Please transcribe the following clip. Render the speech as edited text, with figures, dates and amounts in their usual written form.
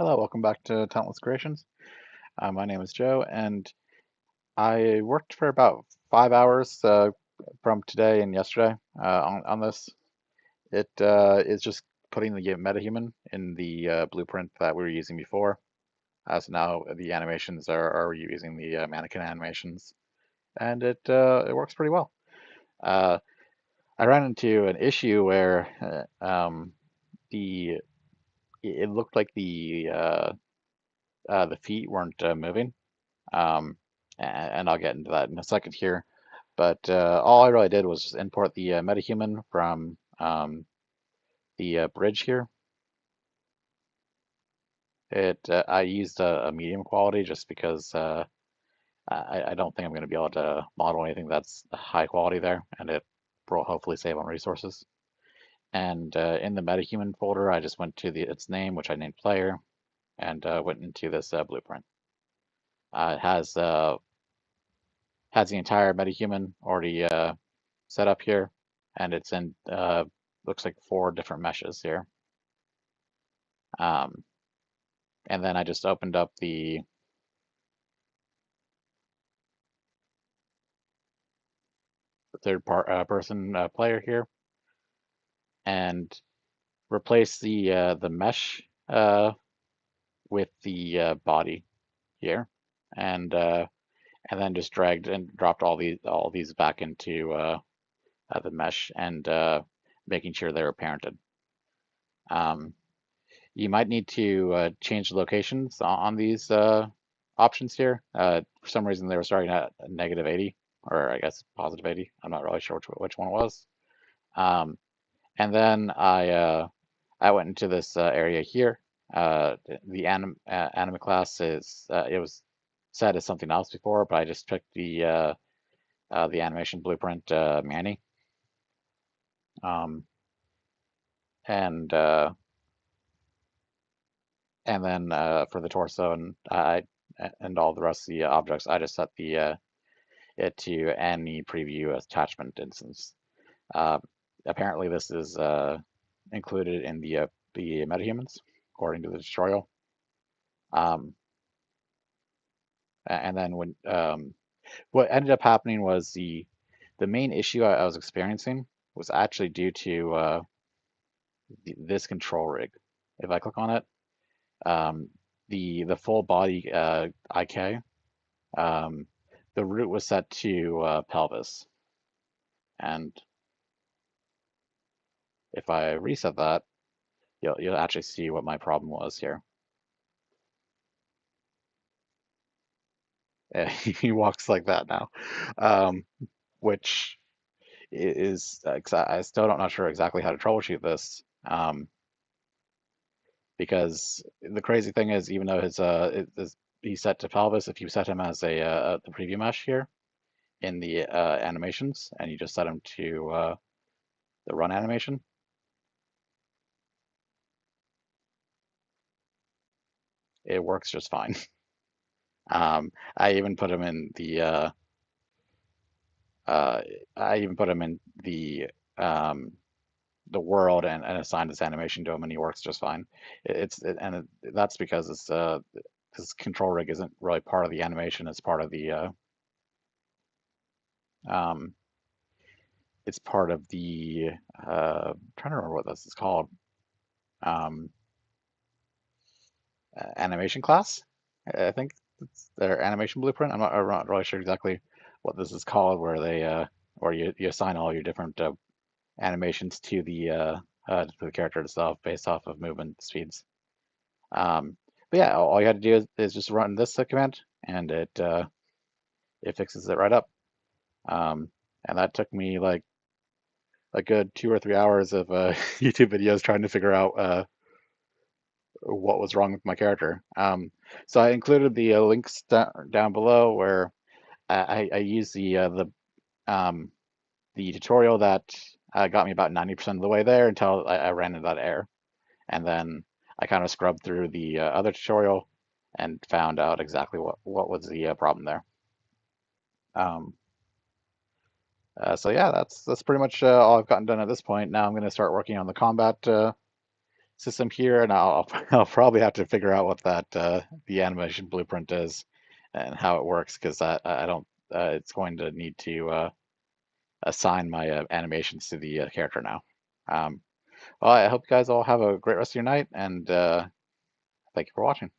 Hello, welcome back to Talentless Creations. My name is Joe, and I worked for about 5 hours from today and yesterday on this. It is just putting the metahuman in the blueprint that we were using before. So now the animations are using the mannequin animations, and it works pretty well. Uh, I ran into an issue where the it looked like the feet weren't moving. Um, and I'll get into that in a second here. But all I really did was just import the metahuman from the bridge here. I used a medium quality just because I don't think I'm going to be able to model anything that's high quality there, and it will hopefully save on resources. And in the metahuman folder, I just went to its name, which I named player, and went into this blueprint. It has the entire metahuman already set up here, and it's in looks like 4 different meshes here. Um, and then I just opened up the person player here and replace the mesh with the body here, and uh, and then just dragged and dropped all these back into the mesh and making sure they were parented. Um, You might need to change the locations on these options here. For some reason, they were starting at -80, or I guess +80. I'm not really sure which one it was. Um, and then I went into this area here. The anime class is it was set as something else before, but I just took the animation blueprint Manny, um, and uh, and then for the torso and all the rest of the objects, I just set the it to any preview attachment instance. Uh, Apparently, this is included in the metahumans, according to the tutorial. Um, and then what ended up happening was the main issue I was experiencing was actually due to this control rig. If I click on it, um, the full body IK. Um, the root was set to pelvis, and if I reset that, you'll actually see what my problem was here. He walks like that now, um, which is I still don't not sure exactly how to troubleshoot this, because the crazy thing is even though he's set to pelvis, if you set him as the preview mesh here in the animations and you just set him to the run animation, it works just fine. I even put him in uh, I even put him in um, the world and assigned this animation to him, and he works just fine. That's because this control rig isn't really part of the animation; it's part of um, I'm trying to remember what this is called. Um, Animation class, I think it's their animation blueprint. I'm not really sure exactly what this is called, where you assign all your different animations to the character itself based off of movement speeds. But yeah, all you had to do is just run this command, and it fixes it right up. Um, and that took me like a good 2 or 3 hours of YouTube videos trying to figure out what was wrong with my character. So I included the links down below where I used um, the tutorial that got me about 90% of the way there until I ran into that error. And then I kind of scrubbed through the other tutorial and found out exactly what was the problem there. Um, so yeah, that's pretty much all I've gotten done at this point. Now I'm going to start working on the combat system here, and I'll probably have to figure out what that the animation blueprint is and how it works because I don't. It's going to need to assign my animations to the character now. Well, I hope you guys all have a great rest of your night, and thank you for watching.